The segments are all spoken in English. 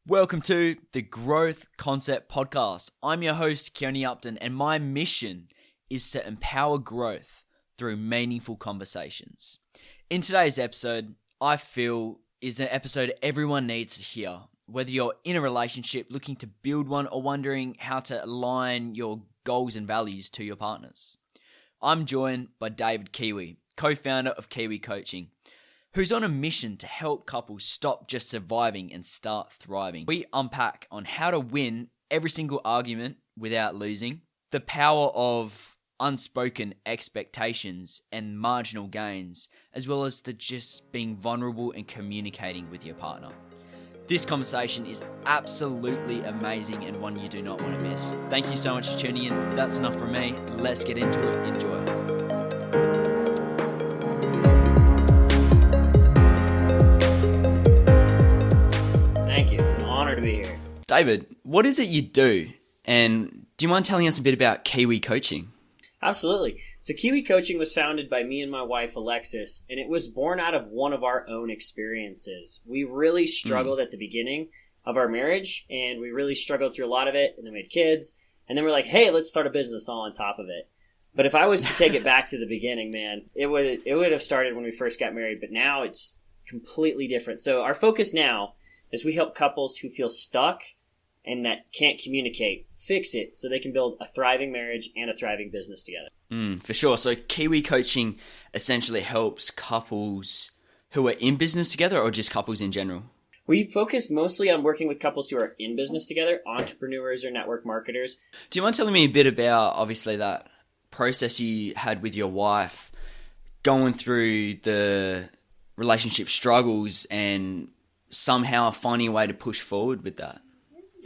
Welcome to the Growth Concept Podcast. I'm your host, Keone Upton, and my mission is to empower growth through meaningful conversations. In today's episode, I feel is an episode everyone needs to hear. Whether you're in a relationship looking to build one or wondering how to align your goals and values to your partners. I'm joined by David Kiwi, co-founder of Kiwi Coaching, who's on a mission to help couples stop just surviving and start thriving. We unpack on how to win every single argument without losing, the power of unspoken expectations and marginal gains, as well as the just being vulnerable and communicating with your partner. This conversation is absolutely amazing and one you do not want to miss. Thank you so much for tuning in. That's enough from me. Let's get into it. Enjoy. To be here. David, what is it you do? And do you mind telling us a bit about Kiwi Coaching? Absolutely. So Kiwi Coaching was founded by me and my wife, Alexis, and it was born out of one of our own experiences. We really struggled at the beginning of our marriage, and we really struggled through a lot of it, and then we had kids, and then we're like, hey, let's start a business all on top of it. But if I was to take it back to the beginning, man, it would have started when we first got married, but now it's completely different. So our focus now is we help couples who feel stuck and that can't communicate fix it so they can build a thriving marriage and a thriving business together. For sure. So Kiwi Coaching essentially helps couples who are in business together or just couples in general? We focus mostly on working with couples who are in business together, entrepreneurs or network marketers. Do you mind telling me a bit about, obviously, that process you had with your wife, going through the relationship struggles and somehow finding a way to push forward with that?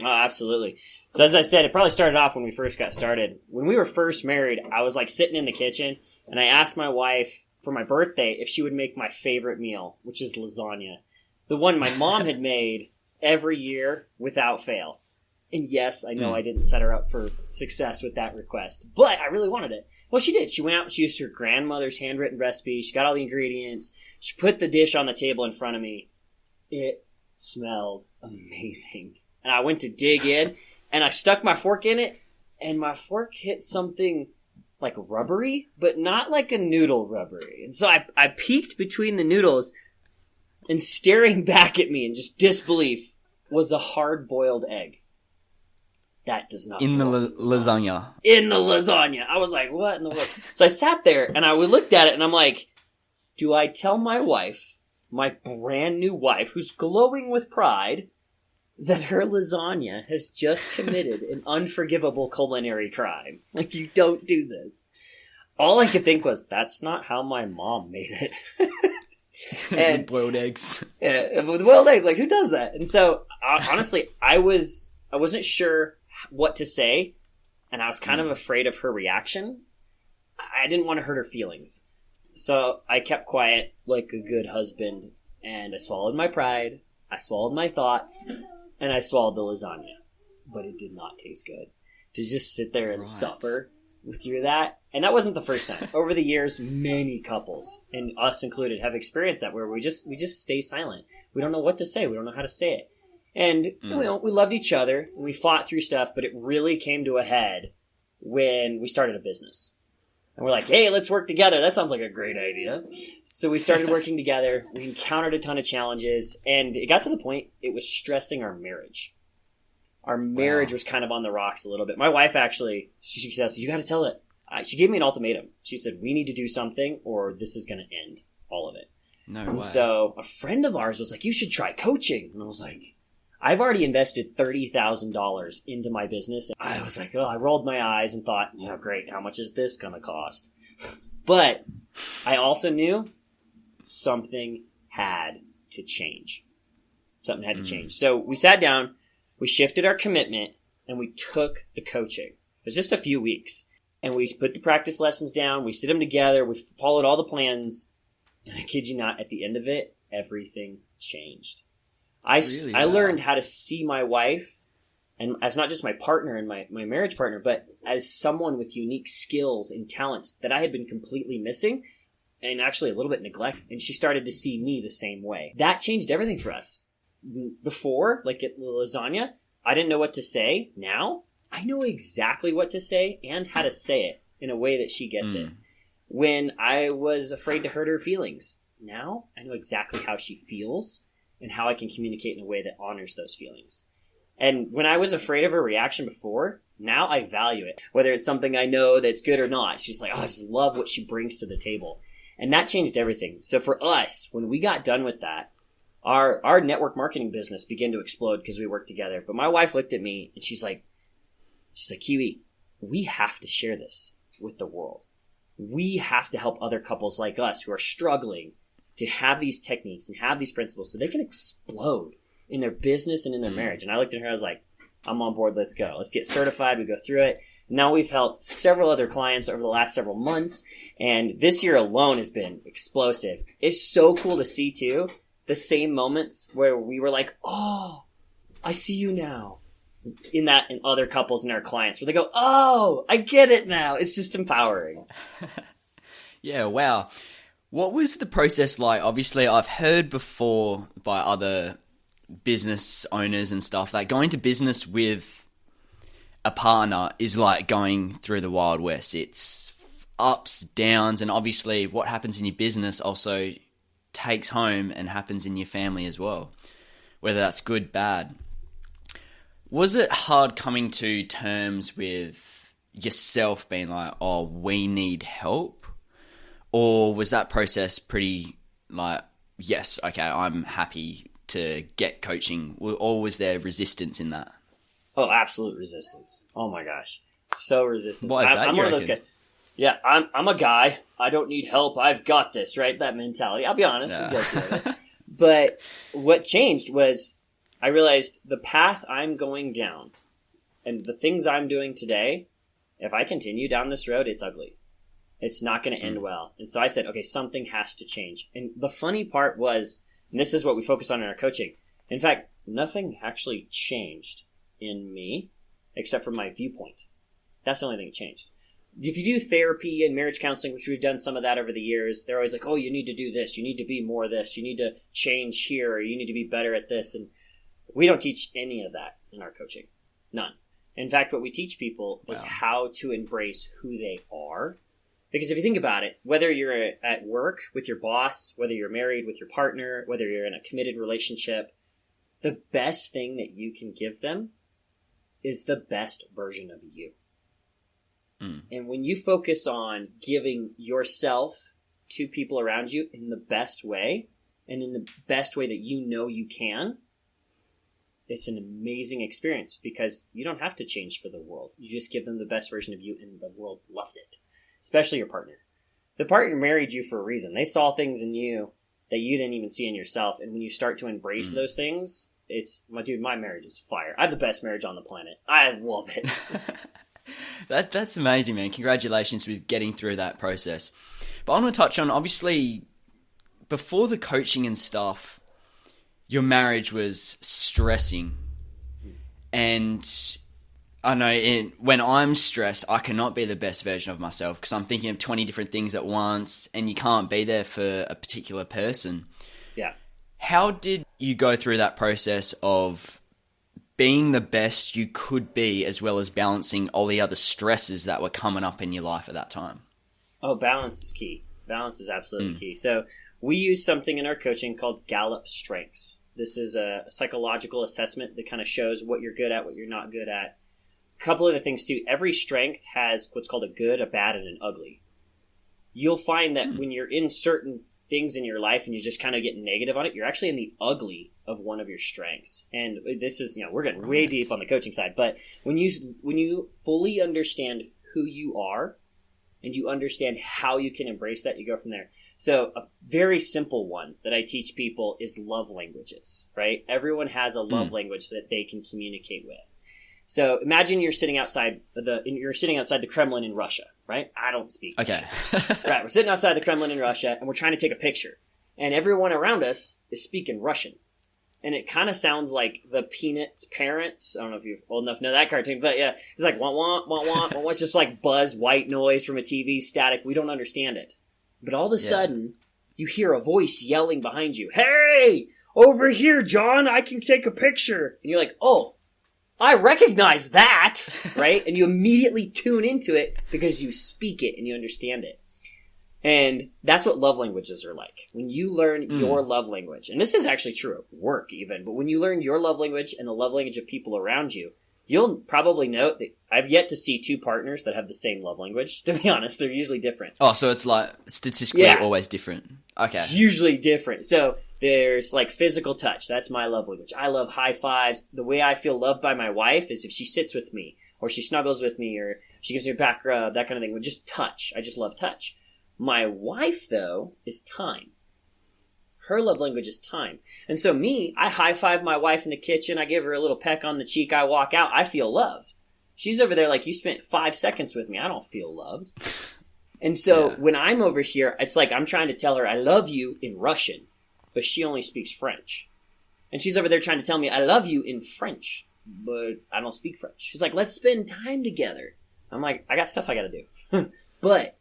Oh, absolutely. So as I said, it probably started off when we first got started. When we were first married, I was like sitting in the kitchen and I asked my wife for my birthday if she would make my favorite meal, which is lasagna. The one my mom had made every year without fail. And yes, I know I didn't set her up for success with that request, but I really wanted it. Well, she did. She went out and she used her grandmother's handwritten recipe. She got all the ingredients. She put the dish on the table in front of me. It smelled amazing. And I went to dig in, and I stuck my fork in it, and my fork hit something like rubbery, but not like a noodle rubbery. And so I peeked between the noodles, and staring back at me in just disbelief was a hard-boiled egg. That does not in the lasagna. In the lasagna. I was like, what in the world? So I sat there, and I looked at it, and I'm like, do I tell my wife, my brand new wife, who's glowing with pride, that her lasagna has just committed an unforgivable culinary crime? Like, you don't do this. All I could think was, that's not how my mom made it. And with boiled eggs. Yeah, with boiled eggs, like, who does that? And so, honestly, I wasn't sure what to say, and I was kind of afraid of her reaction. I didn't want to hurt her feelings. So I kept quiet like a good husband, and I swallowed my pride, I swallowed my thoughts, and I swallowed the lasagna. But it did not taste good. To just sit there and suffer through that. And that wasn't the first time. Over the years, many couples, and us included, have experienced that where we just stay silent. We don't know what to say. We don't know how to say it. And we loved each other, and we fought through stuff, but it really came to a head when we started a business. And we're like, hey, let's work together. That sounds like a great idea. So we started working together. We encountered a ton of challenges. And it got to the point it was stressing our marriage. Our marriage was kind of on the rocks a little bit. My wife actually, she says, you got to tell it. She gave me an ultimatum. She said, we need to do something or this is going to end all of it. No and way. So a friend of ours was like, you should try coaching. And I was like, I've already invested $30,000 into my business. I was like, I rolled my eyes and thought, yeah, great. How much is this going to cost? But I also knew something had to change. Something had to change. So we sat down, we shifted our commitment, and we took the coaching. It was just a few weeks. And we put the practice lessons down. We sit them together. We followed all the plans. And I kid you not, at the end of it, everything changed. I learned how to see my wife, and as not just my partner and my marriage partner, but as someone with unique skills and talents that I had been completely missing and actually a little bit neglected. And she started to see me the same way. That changed everything for us. before, like at lasagna, I didn't know what to say. Now I know exactly what to say and how to say it in a way that she gets it. When I was afraid to hurt her feelings, now I know exactly how she feels and how I can communicate in a way that honors those feelings. And when I was afraid of her reaction before, now I value it. Whether it's something I know that's good or not, she's like, oh, I just love what she brings to the table. And that changed everything. So for us, when we got done with that, our network marketing business began to explode because we worked together. But my wife looked at me and she's like, Kiwi, we have to share this with the world. We have to help other couples like us who are struggling to have these techniques and have these principles so they can explode in their business and in their marriage. And I looked at her, I was like, I'm on board, let's go. Let's get certified, we go through it. Now we've helped several other clients over the last several months, and this year alone has been explosive. It's so cool to see, too, the same moments where we were like, oh, I see you now. In that and other couples and our clients where they go, oh, I get it now. It's just empowering. Yeah, wow. What was the process like? Obviously, I've heard before by other business owners and stuff that going to business with a partner is like going through the Wild West. It's ups, downs, and obviously what happens in your business also takes home and happens in your family as well, whether that's good, bad. Was it hard coming to terms with yourself being like, oh, we need help? Or was that process pretty like, yes, okay, I'm happy to get coaching? Or was there resistance in that? Oh, absolute resistance. Oh my gosh. So resistance. Why is that, I'm one of those guys. Yeah, I'm a guy. I don't need help. I've got this, right? That mentality. I'll be honest. I'm guilty of it. But what changed was I realized the path I'm going down and the things I'm doing today, if I continue down this road, it's ugly. It's not going to end well. And so I said, okay, something has to change. And the funny part was, and this is what we focus on in our coaching, in fact, nothing actually changed in me except for my viewpoint. That's the only thing that changed. If you do therapy and marriage counseling, which we've done some of that over the years, they're always like, oh, you need to do this. You need to be more this. You need to change here, or you need to be better at this. And we don't teach any of that in our coaching. None. In fact, what we teach people is how to embrace who they are. Because if you think about it, whether you're at work with your boss, whether you're married with your partner, whether you're in a committed relationship, the best thing that you can give them is the best version of you. And when you focus on giving yourself to people around you in the best way, and in the best way that you know you can, it's an amazing experience because you don't have to change for the world. You just give them the best version of you and the world loves it, especially your partner. The partner married you for a reason. They saw things in you that you didn't even see in yourself. And when you start to embrace those things, it's, my marriage is fire. I have the best marriage on the planet. I love it. That's amazing, man. Congratulations with getting through that process. But I want to touch on, obviously, before the coaching and stuff, your marriage was stressing. And I know when I'm stressed, I cannot be the best version of myself because I'm thinking of 20 different things at once and you can't be there for a particular person. Yeah. How did you go through that process of being the best you could be as well as balancing all the other stresses that were coming up in your life at that time? Oh, balance is key. Balance is absolutely key. So we use something in our coaching called Gallup Strengths. This is a psychological assessment that kind of shows what you're good at, what you're not good at. A couple of the things too. Every strength has what's called a good, a bad, and an ugly. You'll find that when you're in certain things in your life and you just kind of get negative on it, you're actually in the ugly of one of your strengths. And this is, we're getting way deep on the coaching side, but when you fully understand who you are and you understand how you can embrace that, you go from there. So a very simple one that I teach people is love languages, right? Everyone has a love language that they can communicate with. So imagine you're sitting outside the Kremlin in Russia, right? I don't speak Russian. Right, we're sitting outside the Kremlin in Russia, and we're trying to take a picture. And everyone around us is speaking Russian. And it kind of sounds like the Peanuts parents. I don't know if you're old enough to know that cartoon, but yeah, it's like wah wah wah wah wah. It's just like buzz, white noise from a TV, static. We don't understand it. But all of a sudden, you hear a voice yelling behind you, "Hey! over here, John, I can take a picture. And you're like, oh, I recognize that, right? And you immediately tune into it because you speak it and you understand it. And that's what love languages are like. When you learn your love language, and this is actually true at work even, but when you learn your love language and the love language of people around you, you'll probably note that I've yet to see two partners that have the same love language. To be honest, they're usually different. Oh, so it's like statistically always different. Okay. It's usually different. So there's like physical touch. That's my love language. I love high fives. The way I feel loved by my wife is if she sits with me or she snuggles with me or she gives me a back rub, that kind of thing. With just touch. I just love touch. My wife, though, is time. Her love language is time. And so me, I high-five my wife in the kitchen. I give her a little peck on the cheek. I walk out. I feel loved. She's over there like, you spent 5 seconds with me. I don't feel loved. And so when I'm over here, it's like I'm trying to tell her I love you in Russian, but she only speaks French. And she's over there trying to tell me I love you in French, but I don't speak French. She's like, let's spend time together. I'm like, I got stuff I got to do. But,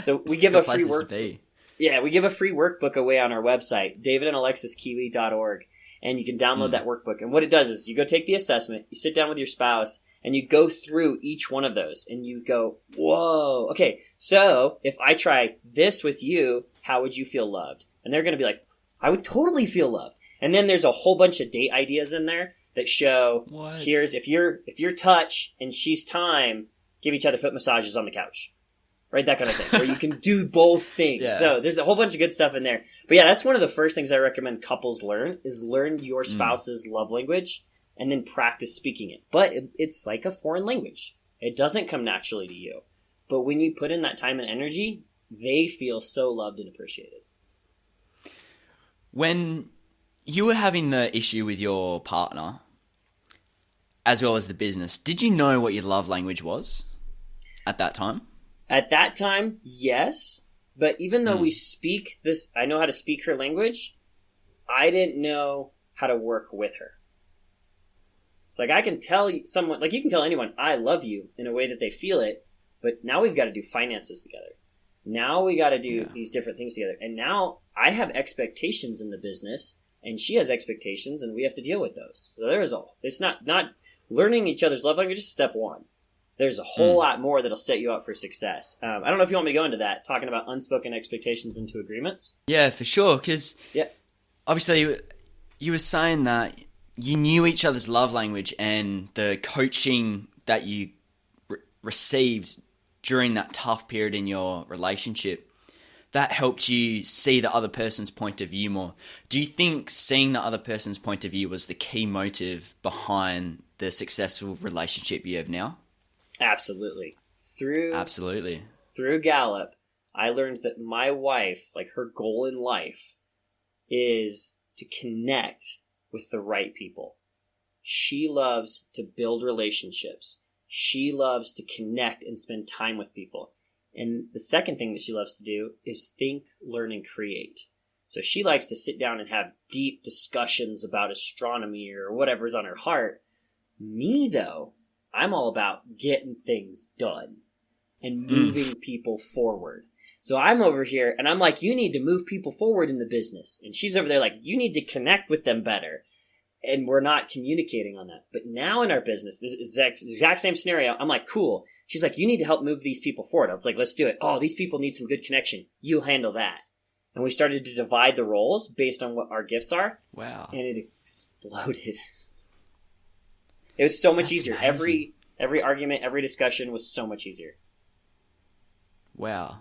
so we give a free workbook. Yeah, we give a free workbook away on our website, davidandalexiskiwi.org, and you can download that workbook. And what it does is you go take the assessment, you sit down with your spouse, and you go through each one of those, and you go, whoa, okay, so if I try this with you, how would you feel loved? And they're going to be like, I would totally feel loved. And then there's a whole bunch of date ideas in there that show, here's, if you're touch and she's time, give each other foot massages on the couch. Right, that kind of thing, where you can do both things. Yeah. So there's a whole bunch of good stuff in there. But yeah, that's one of the first things I recommend couples learn, is learn your spouse's love language and then practice speaking it. But it's like a foreign language. It doesn't come naturally to you. But when you put in that time and energy, they feel so loved and appreciated. When you were having the issue with your partner, as well as the business, did you know what your love language was at that time? At that time, yes. But even though we speak this, I know how to speak her language, I didn't know how to work with her. It's like I can tell someone, like you can tell anyone, I love you in a way that they feel it, but now we've got to do finances together. Now we got to do these different things together. And now I have expectations in the business, and she has expectations, and we have to deal with those. So there's all. It's not learning each other's love language is step one. There's a whole lot more that'll set you up for success. I don't know if you want me to go into that, talking about unspoken expectations into agreements. Yeah, for sure. Because obviously you were saying that you knew each other's love language, and the coaching that you received during that tough period in your relationship, that helped you see the other person's point of view more. Do you think seeing the other person's point of view was the key motive behind the successful relationship you have now? Absolutely. Through Gallup, I learned that my wife, like her goal in life, is to connect with the right people. She loves to build relationships. She loves to connect and spend time with people. And the second thing that she loves to do is think, learn, and create. So she likes to sit down and have deep discussions about astronomy or whatever's on her heart. Me, though, I'm all about getting things done and moving people forward. So I'm over here and I'm like, you need to move people forward in the business. And she's over there like, you need to connect with them better. And we're not communicating on that. But now in our business, this is the exact same scenario. I'm like, cool. She's like, you need to help move these people forward. I was like, let's do it. Oh, these people need some good connection. You'll handle that. And we started to divide the roles based on what our gifts are. Wow. And it exploded. It was so much easier. Amazing. Every argument, every discussion was so much easier. Wow.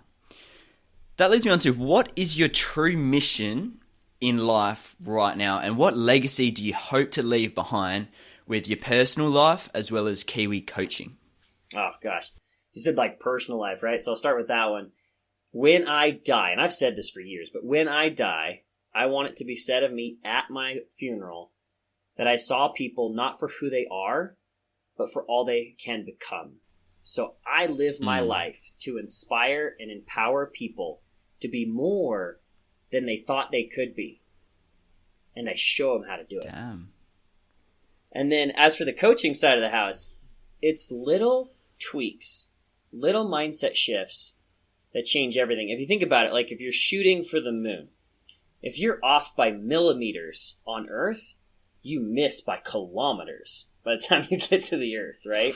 That leads me on to, what is your true mission in life right now, and what legacy do you hope to leave behind with your personal life as well as Kiwi Coaching? Oh, gosh. You said like personal life, right? So I'll start with that one. When I die, and I've said this for years, but when I die, I want it to be said of me at my funeral that I saw people not for who they are, but for all they can become. So I live my life to inspire and empower people to be more than they thought they could be. And I show them how to do it. Damn. And then as for the coaching side of the house, it's little tweaks, little mindset shifts that change everything. If you think about it, like if you're shooting for the moon, If you're off by millimeters on Earth, you miss by kilometers by the time you get to the Earth, right?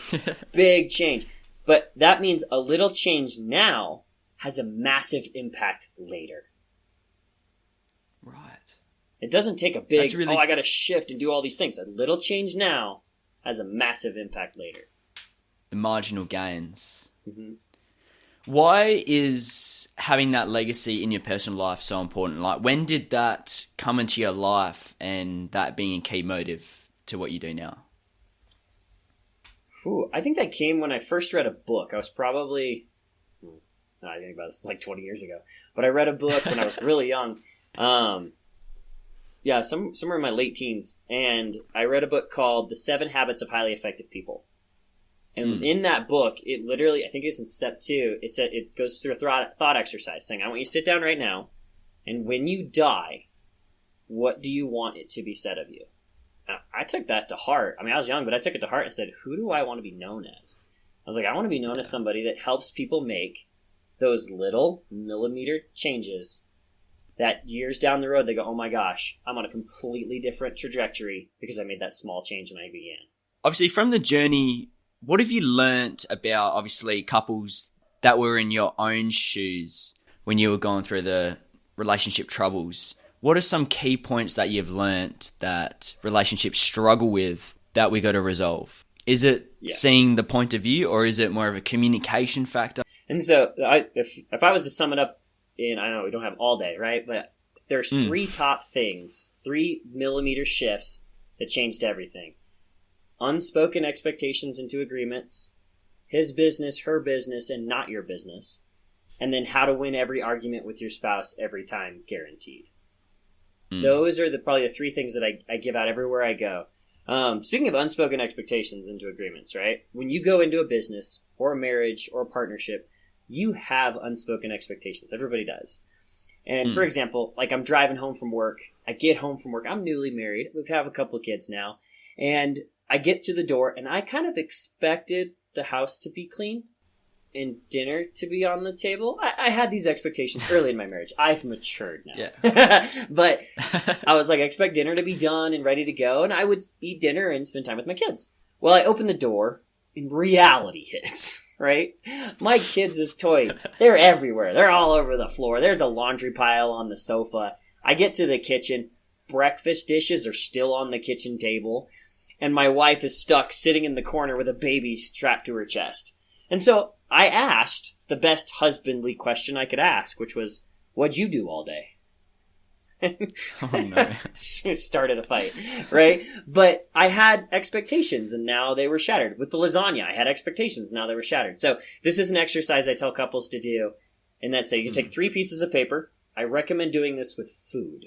Big change. But that means a little change now has a massive impact later. Right. It doesn't take a big, really... I got to shift and do all these things. A little change now has a massive impact later. The marginal gains. Mm-hmm. Why is having that legacy in your personal life so important? Like, when did that come into your life and that being a key motive to what you do now? I think that came when I first read a book. I was probably, I think about this like 20 years ago, but I read a book when I was really young. Somewhere in my late teens, and I read a book called The 7 Habits of Highly Effective People. And in that book, it literally, I think it's in step 2, it goes through a thought exercise saying, I want you to sit down right now, and when you die, what do you want it to be said of you? And I took that to heart. I mean, I was young, but I took it to heart and said, who do I want to be known as? I was like, I want to be known as somebody that helps people make those little millimeter changes that years down the road, they go, oh my gosh, I'm on a completely different trajectory because I made that small change when I began. Obviously, from the journey, what have you learnt about, obviously, couples that were in your own shoes when you were going through the relationship troubles? What are some key points that you've learnt that relationships struggle with that we got to resolve? Is it seeing the point of view, or is it more of a communication factor? And so if I was to sum it up in, I know we don't have all day, right? But there's 3 top things, 3 millimeter shifts that changed everything. Unspoken expectations into agreements, his business, her business, and not your business. And then how to win every argument with your spouse every time, guaranteed. Those are probably the 3 things that I give out everywhere I go. Speaking of unspoken expectations into agreements, right? When you go into a business or a marriage or a partnership, you have unspoken expectations. Everybody does. And for example, like I'm driving home from work. I get home from work. I'm newly married. We have a couple of kids now. And I get to the door and I kind of expected the house to be clean and dinner to be on the table. I had these expectations early in my marriage. I've matured now. Yeah. But I was like, I expect dinner to be done and ready to go. And I would eat dinner and spend time with my kids. Well, I open the door and reality hits. Right? My kids' toys, they're everywhere. They're all over the floor. There's a laundry pile on the sofa. I get to the kitchen. Breakfast dishes are still on the kitchen table. And my wife is stuck sitting in the corner with a baby strapped to her chest. And so I asked the best husbandly question I could ask, which was, what'd you do all day? Oh, no. Started a fight, right? But I had expectations, and now they were shattered. With the lasagna, I had expectations, now they were shattered. So this is an exercise I tell couples to do, and that's you take 3 pieces of paper. I recommend doing this with food.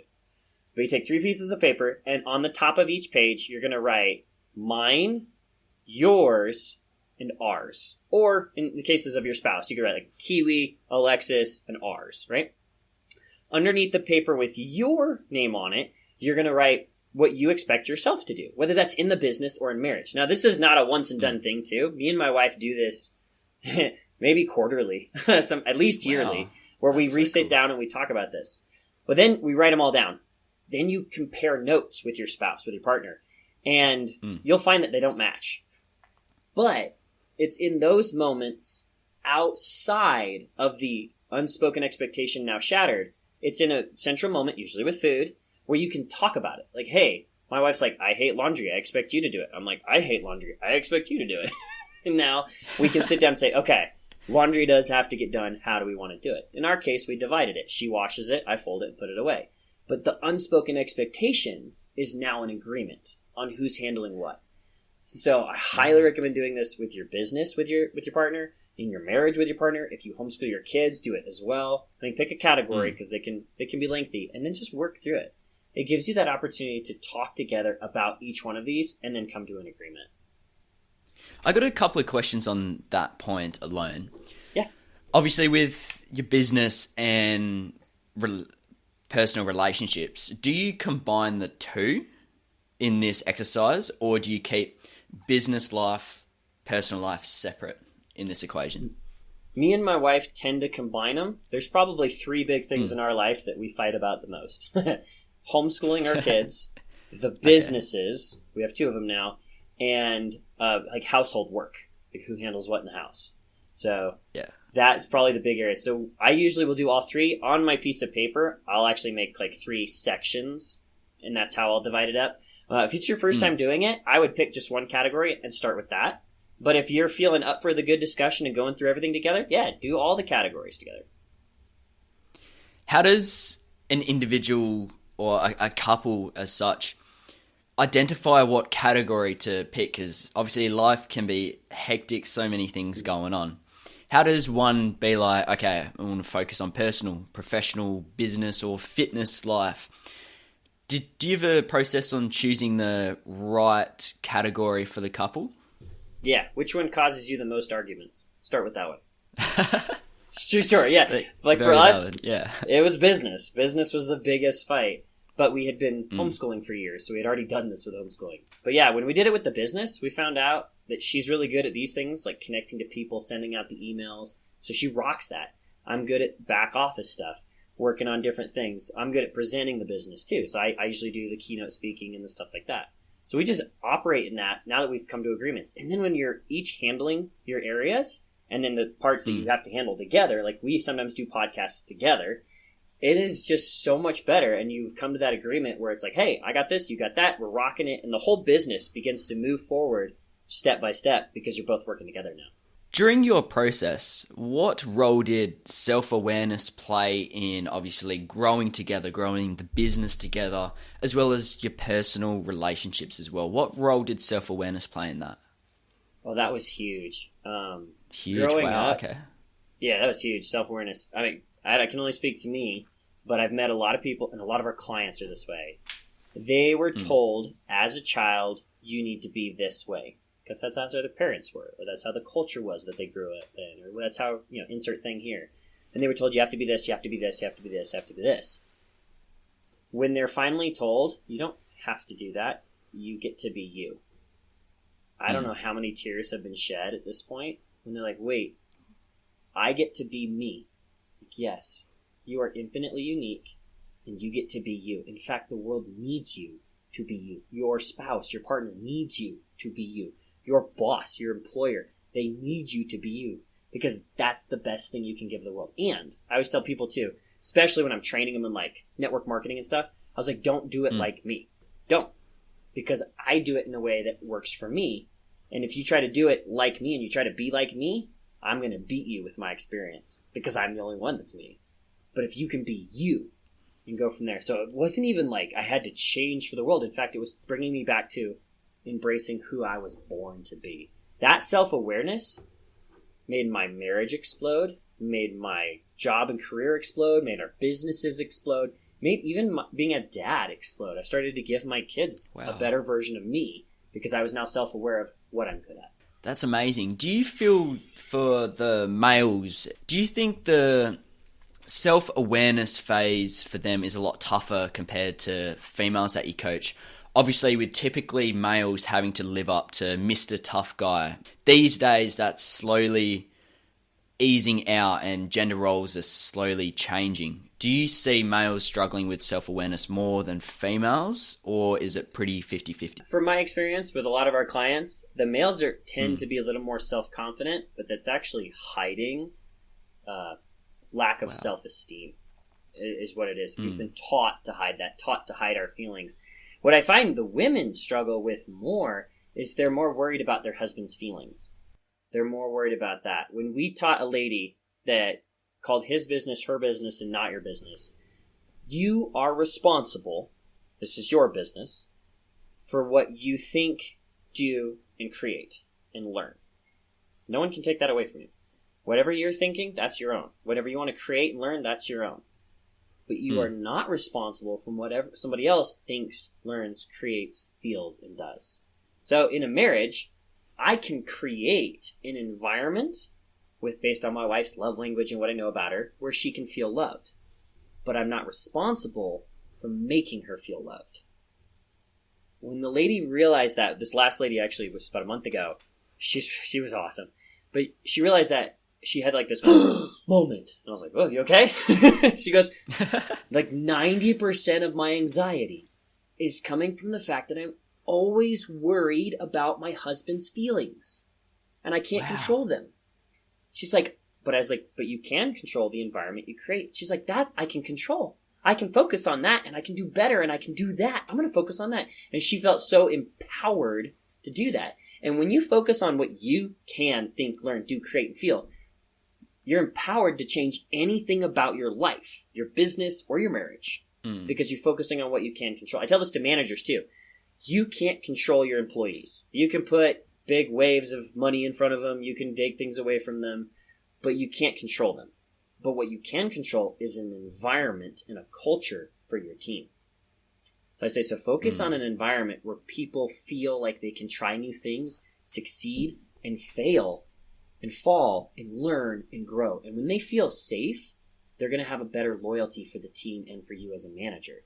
But you take 3 pieces of paper, and on the top of each page, you're going to write mine, yours, and ours. Or, in the cases of your spouse, you could write like Kiwi, Alexis, and ours, right? Underneath the paper with your name on it, you're going to write what you expect yourself to do, whether that's in the business or in marriage. Now, this is not a once and done thing, too. Me and my wife do this maybe quarterly, at least yearly, where we sit down and we talk about this. But then we write them all down. Then you compare notes with your spouse, with your partner, and you'll find that they don't match. But it's in those moments outside of the unspoken expectation now shattered. It's in a central moment, usually with food, where you can talk about it. Like, hey, my wife's like, I hate laundry. I expect you to do it. I'm like, I hate laundry. I expect you to do it. And now we can sit down and say, okay, laundry does have to get done. How do we want to do it? In our case, we divided it. She washes it. I fold it and put it away. But the unspoken expectation is now an agreement on who's handling what. So I highly recommend doing this with your business, with your partner, in your marriage with your partner. If you homeschool your kids, do it as well. I mean, pick a category because they can be lengthy, and then just work through it. It gives you that opportunity to talk together about each one of these and then come to an agreement. I got a couple of questions on that point alone. Yeah. Obviously, with your business and personal relationships, do you combine the two in this exercise, or do you keep business life, personal life separate in this equation? Me and my wife tend to combine them. There's probably 3 big things in our life that we fight about the most. Homeschooling our kids, the businesses, we have 2 of them now, and like household work, like who handles what in the house. So that's probably the big area. So I usually will do all 3 on my piece of paper. I'll actually make like 3 sections, and that's how I'll divide it up. If it's your first time doing it, I would pick just one category and start with that. But if you're feeling up for the good discussion and going through everything together, do all the categories together. How does an individual or a couple as such identify what category to pick? Because obviously life can be hectic, so many things going on. How does one be like, okay, I want to focus on personal, professional, business, or fitness life? Do you have a process on choosing the right category for the couple? Yeah, which one causes you the most arguments? Start with that one. It's a true story, yeah. Like for us, it was business. Business was the biggest fight. But we had been homeschooling for years, so we had already done this with homeschooling. But yeah, when we did it with the business, we found out that she's really good at these things, like connecting to people, sending out the emails. So she rocks that. I'm good at back office stuff, working on different things. I'm good at presenting the business too. So I usually do the keynote speaking and the stuff like that. So we just operate in that now that we've come to agreements. And then when you're each handling your areas and then the parts that you have to handle together, like we sometimes do podcasts together, it is just so much better. And you've come to that agreement where it's like, hey, I got this, you got that, we're rocking it. And the whole business begins to move forward step by step because you're both working together now. During your process, what role did self-awareness play in obviously growing together, growing the business together, as well as your personal relationships as well? What role did self-awareness play in that? Well, that was huge. Huge, wow, okay. Yeah, that was huge, self-awareness. I mean, I can only speak to me, but I've met a lot of people, and a lot of our clients are this way. They were told, as a child, you need to be this way. Because that's how their parents were, or that's how the culture was that they grew up in, or that's how, insert thing here. And they were told, you have to be this, you have to be this, you have to be this, you have to be this. When they're finally told, you don't have to do that, you get to be you. I don't know how many tears have been shed at this point, when they're like, wait, I get to be me. Like, yes, you are infinitely unique, and you get to be you. In fact, the world needs you to be you. Your spouse, your partner needs you to be you. Your boss, your employer, they need you to be you because that's the best thing you can give the world. And I always tell people too, especially when I'm training them in like network marketing and stuff, I was like, don't do it like me. Don't. Because I do it in a way that works for me. And if you try to do it like me and you try to be like me, I'm going to beat you with my experience because I'm the only one that's me. But if you can be you, you can go from there. So it wasn't even like I had to change for the world. In fact, it was bringing me back to embracing who I was born to be. That self-awareness made my marriage explode, made my job and career explode, made our businesses explode, made even being a dad explode. I started to give my kids a better version of me because I was now self-aware of what I'm good at. That's amazing. Do you feel for the males, do you think the self-awareness phase for them is a lot tougher compared to females that you coach? Obviously, with typically males having to live up to Mr. Tough Guy. These days, that's slowly easing out and gender roles are slowly changing. Do you see males struggling with self-awareness more than females, or is it pretty 50-50? From my experience with a lot of our clients, the males tend to be a little more self-confident, but that's actually hiding lack of self-esteem is what it is. We've been taught to hide that, taught to hide our feelings. What I find the women struggle with more is they're more worried about their husband's feelings. They're more worried about that. When we taught a lady that called his business her business and not your business, you are responsible, this is your business, for what you think, do, and create and learn. No one can take that away from you. Whatever you're thinking, that's your own. Whatever you want to create and learn, that's your own. But you are not responsible from whatever somebody else thinks, learns, creates, feels, and does. So in a marriage, I can create an environment based on my wife's love language and what I know about her, where she can feel loved. But I'm not responsible for making her feel loved. When the lady realized that, this last lady actually was about a month ago, she was awesome. But she realized that she had like this moment. And I was like, oh, you okay? She goes, like 90% of my anxiety is coming from the fact that I'm always worried about my husband's feelings. And I can't control them. She's like, but I was like, but you can control the environment you create. She's like, that I can control. I can focus on that and I can do better and I can do that. I'm going to focus on that. And she felt so empowered to do that. And when you focus on what you can think, learn, do, create, and feel, you're empowered to change anything about your life, your business, or your marriage because you're focusing on what you can control. I tell this to managers too. You can't control your employees. You can put big waves of money in front of them. You can take things away from them, but you can't control them. But what you can control is an environment and a culture for your team. So I say, so focus on an environment where people feel like they can try new things, succeed, and fail, and fall, and learn, and grow. And when they feel safe, they're going to have a better loyalty for the team and for you as a manager.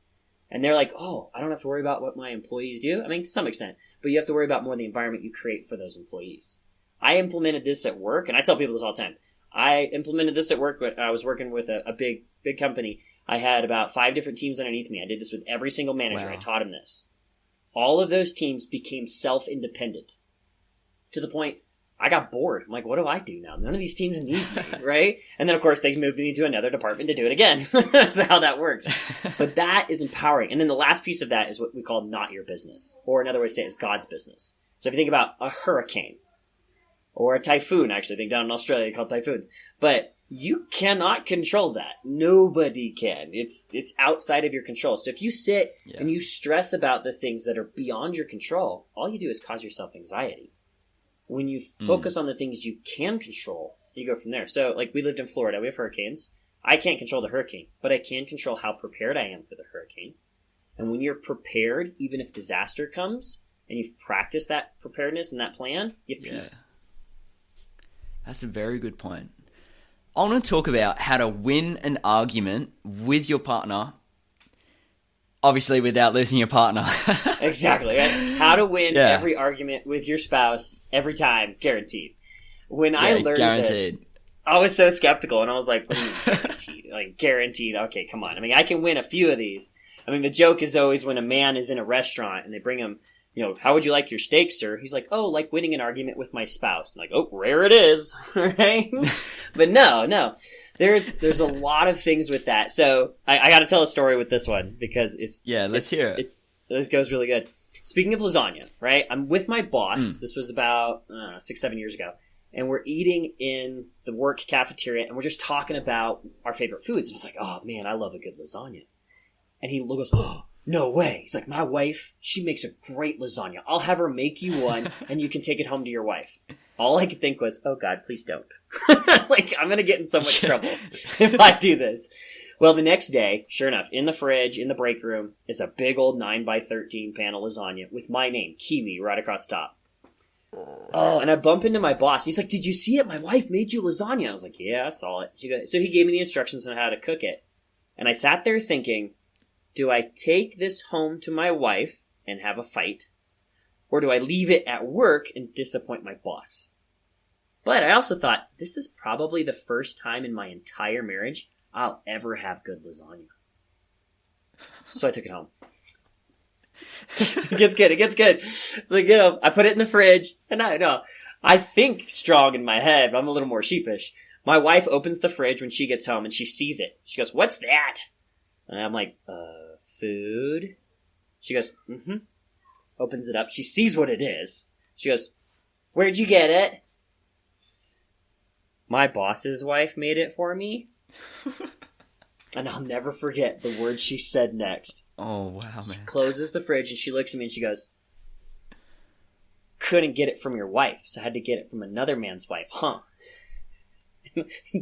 And they're like, oh, I don't have to worry about what my employees do. I mean, to some extent, but you have to worry about more the environment you create for those employees. I implemented this at work, and I tell people this all the time. I implemented this at work when I was working with a big company. I had about 5 different teams underneath me. I did this with every single manager. Wow. I taught them this. All of those teams became self-independent to the point I got bored. I'm like, what do I do now? None of these teams need me, right? And then, of course, they moved me to another department to do it again. That's how that works. But that is empowering. And then the last piece of that is what we call not your business. Or another way to say it is God's business. So if you think about a hurricane or a typhoon, actually, I think down in Australia called typhoons. But you cannot control that. Nobody can. It's outside of your control. So if you sit and you stress about the things that are beyond your control, all you do is cause yourself anxiety. When you focus on the things you can control, you go from there. So, like, we lived in Florida. We have hurricanes. I can't control the hurricane, but I can control how prepared I am for the hurricane. And when you're prepared, even if disaster comes, and you've practiced that preparedness and that plan, you have peace. That's a very good point. I want to talk about how to win an argument with your partner, obviously without losing your partner. Exactly, right? How to win every argument with your spouse every time, guaranteed. When I learned this, I was so skeptical, and I was like, what do you mean guaranteed? Like, guaranteed? Okay, come on. I mean, I can win a few of these. I mean, the joke is always when a man is in a restaurant and they bring him, you know, how would you like your steak, sir? He's like, oh, like winning an argument with my spouse. I'm like, oh, rare it is, right? But no. There's a lot of things with that. So I got to tell a story with this one because let's hear it. This goes really good. Speaking of lasagna, right? I'm with my boss. This was about 6-7 years ago. And we're eating in the work cafeteria and we're just talking about our favorite foods. And I was like, oh man, I love a good lasagna. And he goes, oh, no way. He's like, my wife, she makes a great lasagna. I'll have her make you one and you can take it home to your wife. All I could think was, oh God, please don't. Like, I'm going to get in so much trouble if I do this. Well, the next day, sure enough, in the fridge, in the break room, is a big old 9x13 pan of lasagna with my name, Kiwi, right across the top. Oh, and I bump into my boss. He's like, did you see it? My wife made you lasagna. I was like, yeah, I saw it. So he gave me the instructions on how to cook it. And I sat there thinking, do I take this home to my wife and have a fight? Or do I leave it at work and disappoint my boss? But I also thought, this is probably the first time in my entire marriage I'll ever have good lasagna. So I took it home. It gets good. It's like, I put it in the fridge, and I think strong in my head, but I'm a little more sheepish. My wife opens the fridge when she gets home, and she sees it. She goes, what's that? And I'm like, food? She goes, mm-hmm. Opens it up. She sees what it is. She goes, where'd you get it? My boss's wife made it for me. And I'll never forget the words she said next. Oh, wow, man. She closes the fridge and she looks at me and she goes, couldn't get it from your wife, so I had to get it from another man's wife, huh?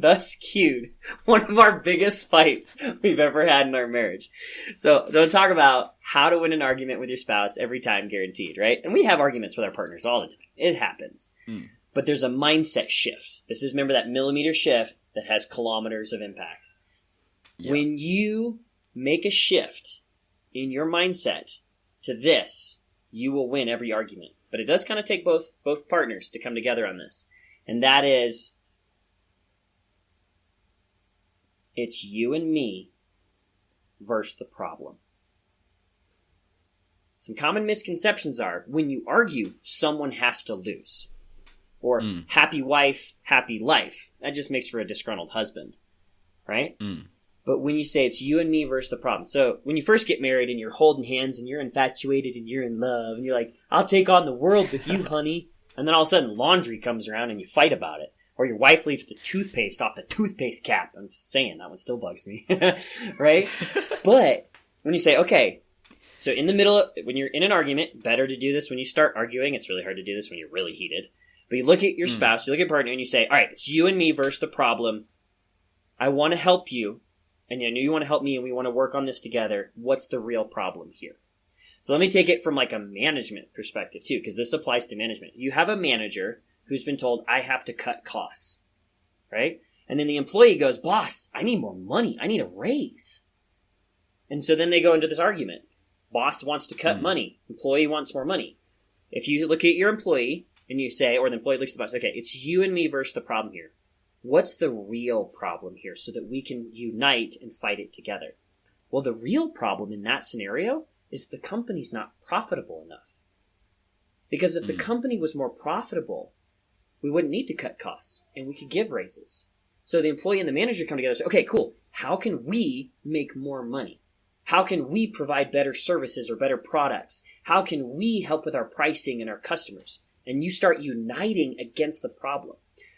Thus cued one of our biggest fights we've ever had in our marriage. So don't talk about how to win an argument with your spouse every time, guaranteed, right? And we have arguments with our partners all the time. It happens. But there's a mindset shift. This is, remember, that millimeter shift that has kilometers of impact. Yep. When you make a shift in your mindset to this, you will win every argument. But it does kind of take both partners to come together on this. And that is, it's you and me versus the problem. Some common misconceptions are when you argue, someone has to lose. Or happy wife, happy life. That just makes for a disgruntled husband, right? But when you say it's you and me versus the problem. So when you first get married and you're holding hands and you're infatuated and you're in love and you're like, I'll take on the world with you, honey. And then all of a sudden laundry comes around and you fight about it. Or your wife leaves the toothpaste off the toothpaste cap. I'm just saying, that one still bugs me, right? But when you say, okay, so in the middle, when you're in an argument, better to do this when you start arguing. It's really hard to do this when you're really heated. But you look at your spouse, you look at your partner, and you say, all right, it's you and me versus the problem. I want to help you, and I know you want to help me, and we want to work on this together. What's the real problem here? So let me take it from like a management perspective, too, because this applies to management. You have a manager who's been told, I have to cut costs, right? And then the employee goes, boss, I need more money. I need a raise. And so then they go into this argument. Boss wants to cut money. Employee wants more money. If you look at your employee, and you say, or the employee looks at the boss, okay, it's you and me versus the problem here. What's the real problem here so that we can unite and fight it together? Well, the real problem in that scenario is the company's not profitable enough. Because if the company was more profitable, we wouldn't need to cut costs and we could give raises. So the employee and the manager come together and say, okay, cool. How can we make more money? How can we provide better services or better products? How can we help with our pricing and our customers? And you start uniting against the problem.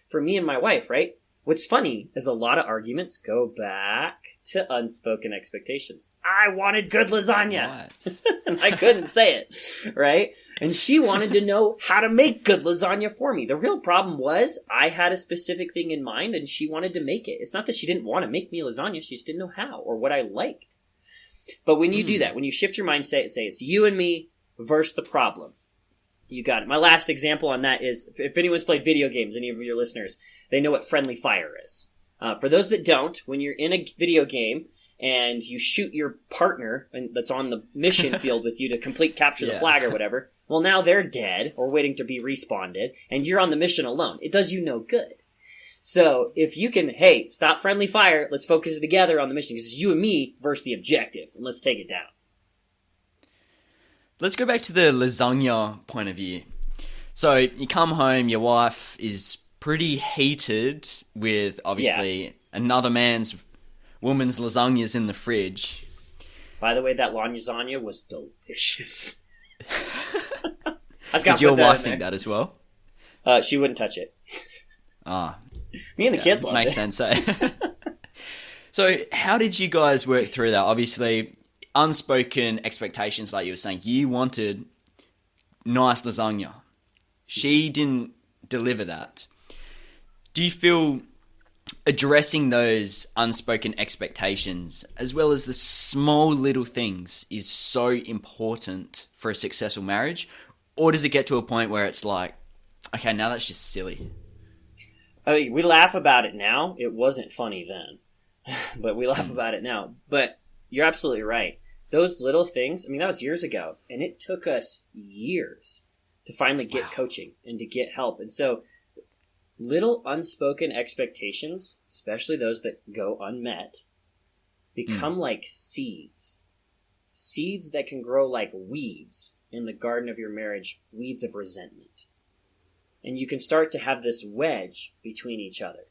For me and my wife, right? What's funny is a lot of arguments go back to unspoken expectations. I wanted good lasagna. And I couldn't say it, right? And she wanted to know how to make good lasagna for me. The real problem was I had a specific thing in mind and she wanted to make it. It's not that she didn't want to make me lasagna. She just didn't know how or what I liked. But when you do that, when you shift your mindset and say it's you and me versus the problem, you got it. My last example on that is, if anyone's played video games, any of your listeners, they know what friendly fire is. For those that don't, when you're in a video game and you shoot your partner that's on the mission field with you to complete capture the flag or whatever, well, now they're dead or waiting to be respawned, and you're on the mission alone. It does you no good. So if you can, hey, stop friendly fire, let's focus together on the mission, because it's you and me versus the objective, and let's take it down. Let's go back to the lasagna point of view. So you come home, your wife is pretty heated with, obviously, another woman's lasagnas in the fridge. By the way, that lasagna was delicious. Did your wife think that as well? She wouldn't touch it. Me and the kids loved it. Makes sense, eh? So how did you guys work through that? Obviously, unspoken expectations, like you were saying. You wanted nice lasagna. She didn't deliver that. Do you feel addressing those unspoken expectations, as well as the small little things, is so important for a successful marriage? Or does it get to a point where it's like, okay, now that's just silly? I mean, we laugh about it now. It wasn't funny then. But we laugh about it now. But you're absolutely right. Those little things, I mean, that was years ago. And it took us years to finally get coaching and to get help. And so little unspoken expectations, especially those that go unmet, become like seeds. Seeds that can grow like weeds in the garden of your marriage, weeds of resentment. And you can start to have this wedge between each other.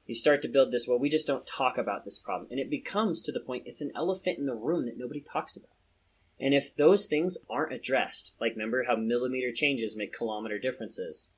You start to build this, well, we just don't talk about this problem. And it becomes to the point, it's an elephant in the room that nobody talks about. And if those things aren't addressed, like remember how millimeter changes make kilometer differences,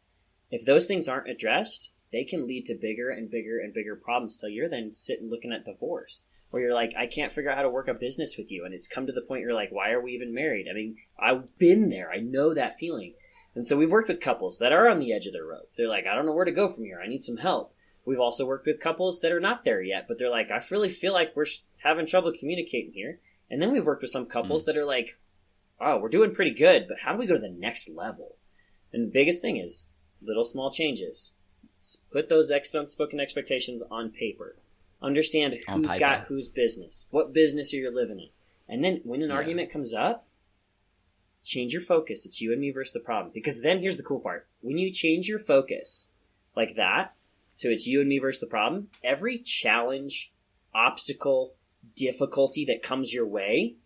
if those things aren't addressed, they can lead to bigger and bigger and bigger problems till you're then sitting looking at divorce, where you're like, I can't figure out how to work a business with you. And it's come to the point you're like, why are we even married? I mean, I've been there. I know that feeling. And so we've worked with couples that are on the edge of their rope. They're like, I don't know where to go from here. I need some help. We've also worked with couples that are not there yet, but they're like, I really feel like we're having trouble communicating here. And then we've worked with some couples that are like, oh, we're doing pretty good, but how do we go to the next level? And the biggest thing is little small changes. Put those unspoken expectations on paper. Understand who's got whose business. What business are you living in? And then when an argument comes up, change your focus. It's you and me versus the problem. Because then here's the cool part. When you change your focus like that, so it's you and me versus the problem, every challenge obstacle, difficulty that comes your way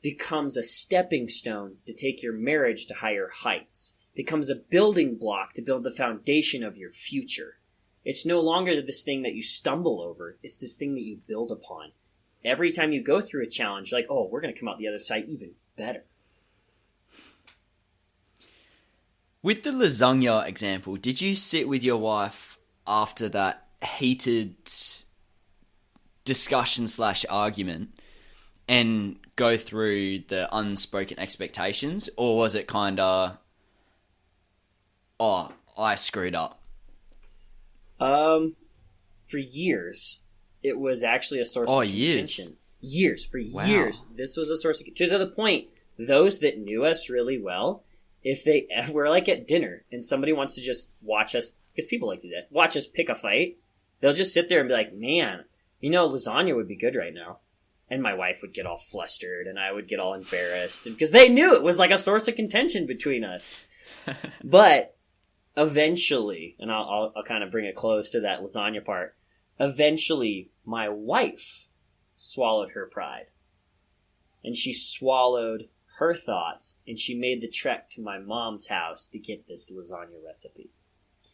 becomes a stepping stone to take your marriage to higher heights, becomes a building block to build the foundation of your future. It's no longer this thing that you stumble over. It's this thing that you build upon. Every time you go through a challenge, like, oh, we're going to come out the other side even better. With the lasagna example, did you sit with your wife after that heated discussion / argument and go through the unspoken expectations? Or was it kind of, oh, I screwed up? For years, it was actually a source of contention. Wow. Years. This was a source of, to the point, those that knew us really well, if we're like at dinner and somebody wants to just watch us, because people like to do that, watch us pick a fight, they'll just sit there and be like, man, lasagna would be good right now. And my wife would get all flustered and I would get all embarrassed because they knew it was like a source of contention between us. But eventually, and I'll kind of bring it close to that lasagna part, eventually my wife swallowed her pride. And she swallowed her thoughts and she made the trek to my mom's house to get this lasagna recipe.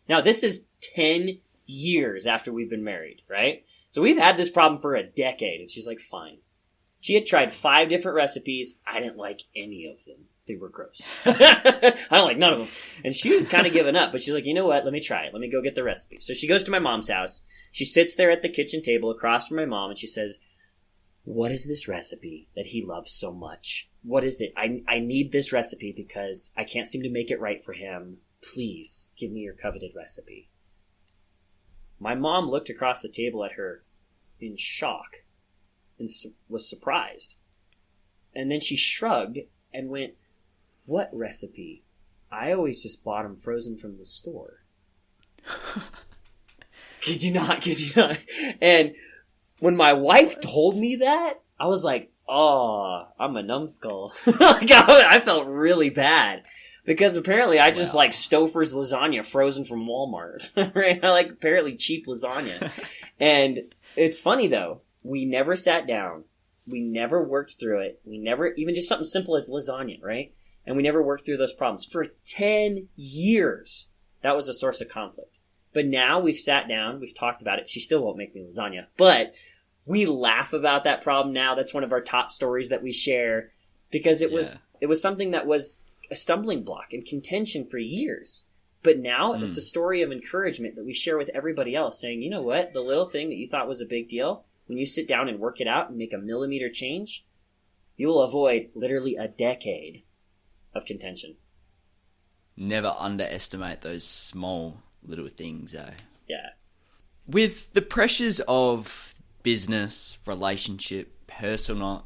Now, this is 10 years after we've been married, right? So we've had this problem for a decade, and she's like, fine. She had tried 5 different recipes. I didn't like any of them. They were gross. I don't like none of them. And she had kind of given up, but she's like, you know what? Let me try it. Let me go get the recipe. So she goes to my mom's house. She sits there at the kitchen table across from my mom, and she says, what is this recipe that he loves so much? What is it? I need this recipe because I can't seem to make it right for him. Please give me your coveted recipe. My mom looked across the table at her in shock and was surprised. And then she shrugged and went, what recipe? I always just bought them frozen from the store. Kid you not. And when my wife told me that, I was like, oh, I'm a numbskull. Like, I felt really bad. Because apparently I just like Stouffer's lasagna frozen from Walmart. Right? I like apparently cheap lasagna. And it's funny though. We never sat down. We never worked through it. We never, even just something simple as lasagna, right? And we never worked through those problems. For 10 years, that was a source of conflict. But now we've sat down, we've talked about it. She still won't make me lasagna. But we laugh about that problem now. That's one of our top stories that we share. Because it was something that was a stumbling block and contention for years. But now it's a story of encouragement that we share with everybody else, saying, you know what? The little thing that you thought was a big deal, when you sit down and work it out and make a millimeter change, you will avoid literally a decade of contention. Never underestimate those small little things, eh? Yeah. With the pressures of business, relationship, personal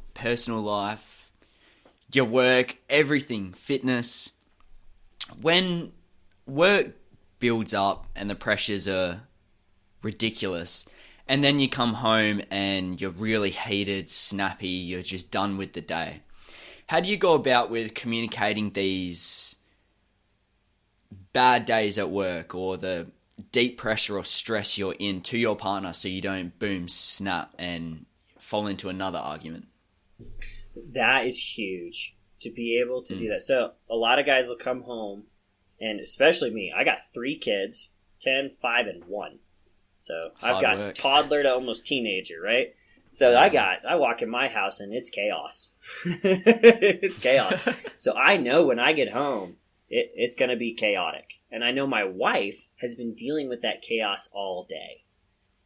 life, your work, everything, fitness, when work builds up and the pressures are ridiculous, and then you come home and you're really heated, snappy, you're just done with the day. How do you go about with communicating these bad days at work or the deep pressure or stress you're in to your partner so you don't boom, snap, and fall into another argument? That is huge to be able to do that. So a lot of guys will come home, and especially me, I got 3 kids, 10, 5, and 1. So I've got work. Toddler to almost teenager, right? So I walk in my house and it's chaos. It's chaos. So I know when I get home, it's going to be chaotic. And I know my wife has been dealing with that chaos all day.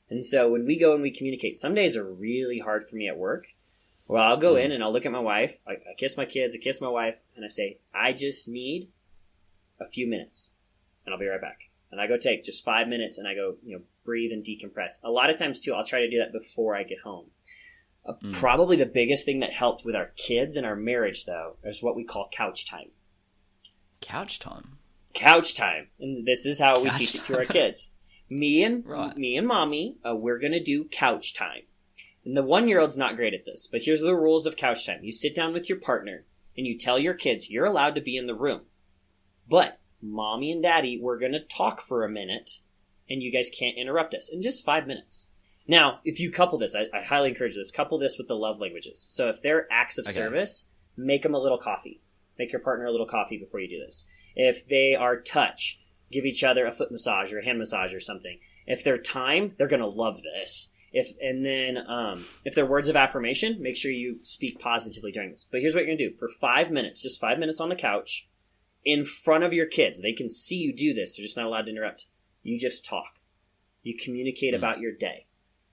And so when we go and we communicate, some days are really hard for me at work. Well, I'll go in and I'll look at my wife. I kiss my kids, I kiss my wife, and I say, I just need a few minutes, and I'll be right back. And I go take just 5 minutes, and I go, breathe and decompress. A lot of times, too, I'll try to do that before I get home. Probably the biggest thing that helped with our kids and our marriage, though, is what we call couch time. Couch time? Couch time. And this is how we teach it to our kids. Me and mommy, we're going to do couch time. And the 1-year-old's not great at this, but here's the rules of couch time. You sit down with your partner, and you tell your kids you're allowed to be in the room. But mommy and daddy, we're going to talk for a minute, and you guys can't interrupt us. In just 5 minutes. Now, if you couple this, I highly encourage this, couple this with the love languages. So if they're acts of service, make them a little coffee. Make your partner a little coffee before you do this. If they are touch, give each other a foot massage or a hand massage or something. If they're time, they're going to love this. If they're words of affirmation, make sure you speak positively during this. But here's what you're going to do. For 5 minutes, just 5 minutes on the couch, in front of your kids. They can see you do this. They're just not allowed to interrupt. You just talk. You communicate about your day.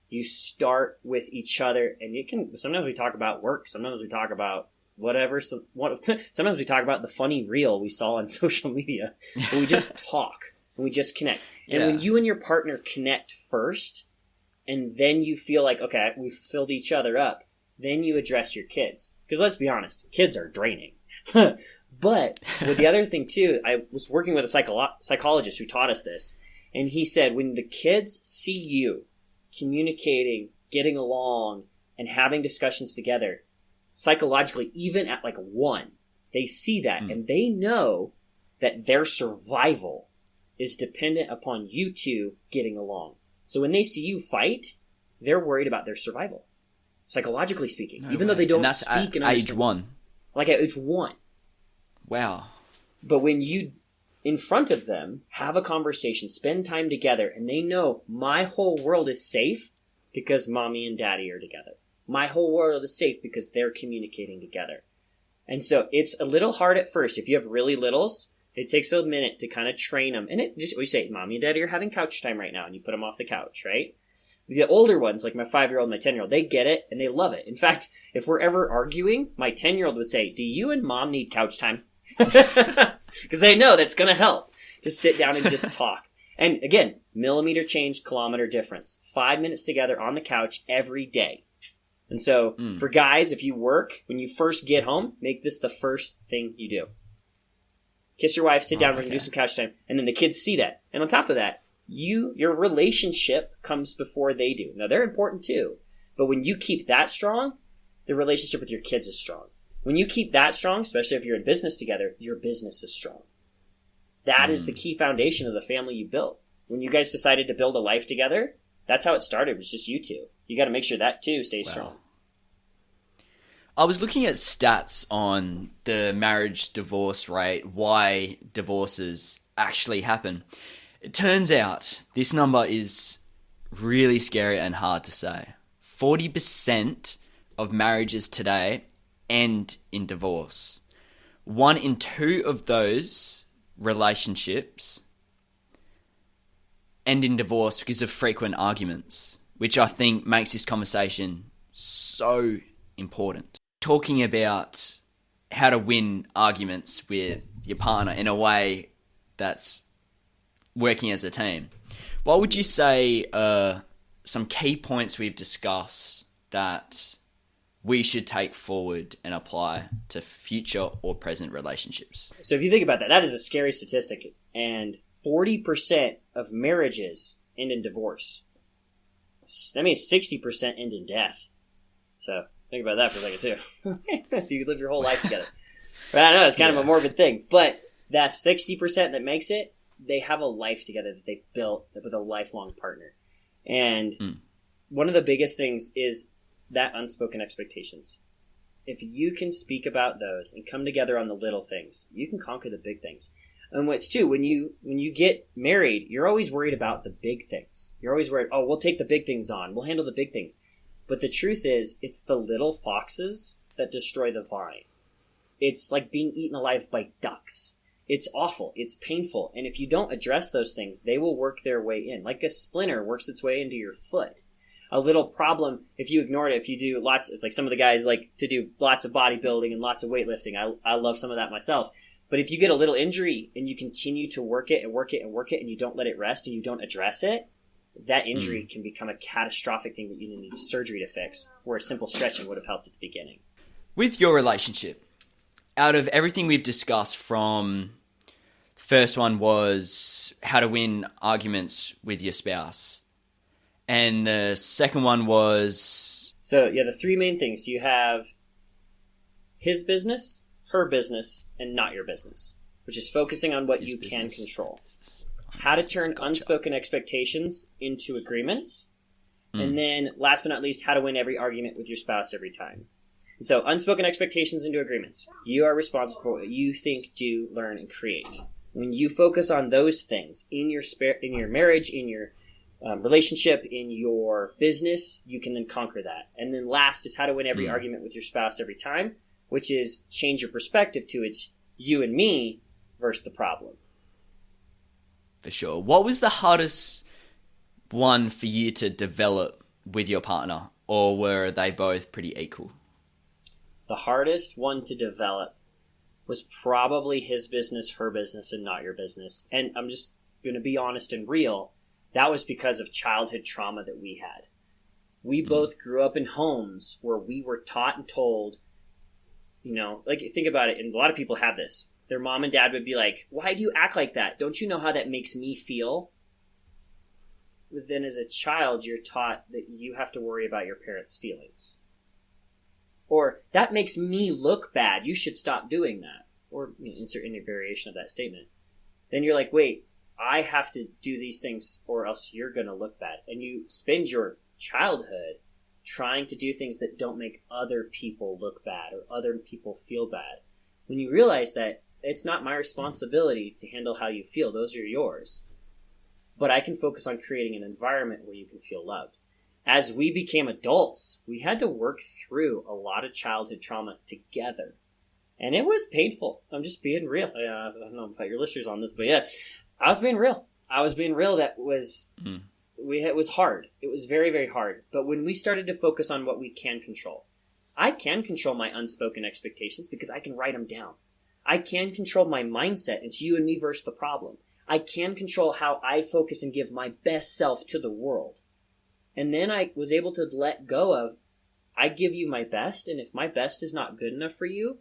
You start with each other, and sometimes we talk about work. Sometimes we talk about whatever. Sometimes we talk about the funny reel we saw on social media. And we just talk. And we just connect. And when you and your partner connect first, and then you feel like, okay, we've filled each other up, then you address your kids. Because let's be honest, kids are draining. But with the other thing too, I was working with a psychologist who taught us this, and he said when the kids see you communicating, getting along, and having discussions together, psychologically, even at like 1, they see that and they know that their survival is dependent upon you two getting along. So when they see you fight, they're worried about their survival, psychologically speaking, even though they don't speak and understand. Age 1. Like at age 1. Wow. But when you, in front of them, have a conversation, spend time together, and they know my whole world is safe because mommy and daddy are together. My whole world is safe because they're communicating together. And so it's a little hard at first. If you have really littles, it takes a minute to kind of train them. And we say, mommy and daddy are having couch time right now, and you put them off the couch, right? The older ones, like my 5-year-old and my 10-year-old, they get it and they love it. In fact, if we're ever arguing, my 10-year-old would say, do you and mom need couch time? Because they know that's going to help to sit down and just talk. And again, millimeter change, kilometer difference. 5 minutes together on the couch every day. And so for guys, if you work, when you first get home, make this the first thing you do. Kiss your wife, sit down, we're going to do some couch time. And then the kids see that. And on top of that, your relationship comes before they do. Now, they're important too. But when you keep that strong, the relationship with your kids is strong. When you keep that strong, especially if you're in business together, your business is strong. That is the key foundation of the family you built. When you guys decided to build a life together, that's how it started. It was just you two. You got to make sure that too stays strong. I was looking at stats on the marriage divorce rate, why divorces actually happen. It turns out this number is really scary and hard to say. 40% of marriages today end in divorce. 1 in 2 of those relationships end in divorce because of frequent arguments, which I think makes this conversation so important. Talking about how to win arguments with your partner in a way that's working as a team. What would you say are some key points we've discussed that we should take forward and apply to future or present relationships? So if you think about that, that is a scary statistic. And 40% of marriages end in divorce. That means 60% end in death. So think about that for a second too. So you live your whole life together. But I know it's kind of a morbid thing. But that 60% that makes it, they have a life together that they've built with a lifelong partner. And one of the biggest things is that unspoken expectations. If you can speak about those and come together on the little things, you can conquer the big things. And what's too, when you get married, you're always worried about the big things. You're always worried, we'll take the big things on. We'll handle the big things. But the truth is, it's the little foxes that destroy the vine. It's like being eaten alive by ducks. It's awful. It's painful. And if you don't address those things, they will work their way in. Like a splinter works its way into your foot. A little problem, if you ignore it, if you do lots of, like some of the guys like to do lots of bodybuilding and lots of weightlifting. I love some of that myself. But if you get a little injury and you continue to work it and work it and work it and you don't let it rest and you don't address it, that injury can become a catastrophic thing that you need surgery to fix, where simple stretching would have helped at the beginning. With your relationship, out of everything we've discussed, from first one was how to win arguments with your spouse, and the second one was... So, the 3 main things. You have his business, her business, and not your business, which is focusing on what you can control. How to turn unspoken expectations into agreements, And then last but not least, how to win every argument with your spouse every time. So unspoken expectations into agreements. You are responsible for what you think, do, learn, and create. When you focus on those things in your marriage, in your relationship, in your business, you can then conquer that. And then last is how to win every argument with your spouse every time, which is change your perspective to it's you and me versus the problem. For sure. What was the hardest one for you to develop with your partner, or were they both pretty equal? The hardest one to develop was probably his business, her business, and not your business. And I'm just going to be honest and real. That was because of childhood trauma that we had. We both grew up in homes where we were taught and told, like think about it, and a lot of people have this. Their mom and dad would be like, why do you act like that? Don't you know how that makes me feel? But then as a child, you're taught that you have to worry about your parents' feelings. Or, that makes me look bad. You should stop doing that. Or insert any variation of that statement. Then you're like, wait, I have to do these things or else you're going to look bad. And you spend your childhood trying to do things that don't make other people look bad or other people feel bad. When you realize that it's not my responsibility to handle how you feel. Those are yours. But I can focus on creating an environment where you can feel loved. As we became adults, we had to work through a lot of childhood trauma together. And it was painful. I'm just being real. I don't know about your listeners on this, but yeah, I was being real. That was, it was hard. It was very, very hard. But when we started to focus on what we can control, I can control my unspoken expectations because I can write them down. I can control my mindset. It's you and me versus the problem. I can control how I focus and give my best self to the world. And then I was able to let go of, I give you my best, and if my best is not good enough for you,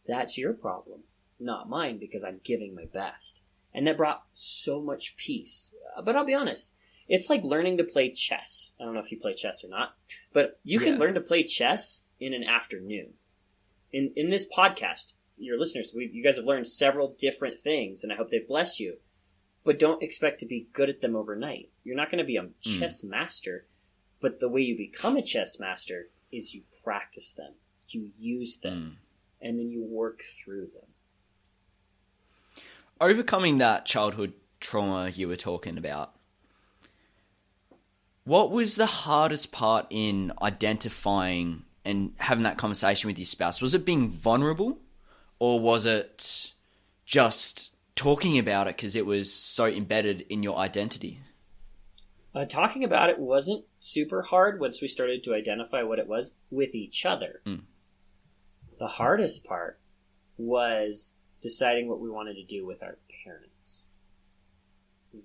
that's your problem, not mine, because I'm giving my best. And that brought so much peace. But I'll be honest, it's like learning to play chess. I don't know if you play chess or not, but you can learn to play chess in an afternoon. In this podcast, your listeners, you guys have learned several different things, and I hope they've blessed you. But don't expect to be good at them overnight. You're not going to be a chess master, but the way you become a chess master is you practice them, you use them, and then you work through them. Overcoming that childhood trauma you were talking about, what was the hardest part in identifying and having that conversation with your spouse? Was it being vulnerable, or was it just talking about it because it was so embedded in your identity? Talking about it wasn't super hard once we started to identify what it was with each other. The hardest part was deciding what we wanted to do with our parents.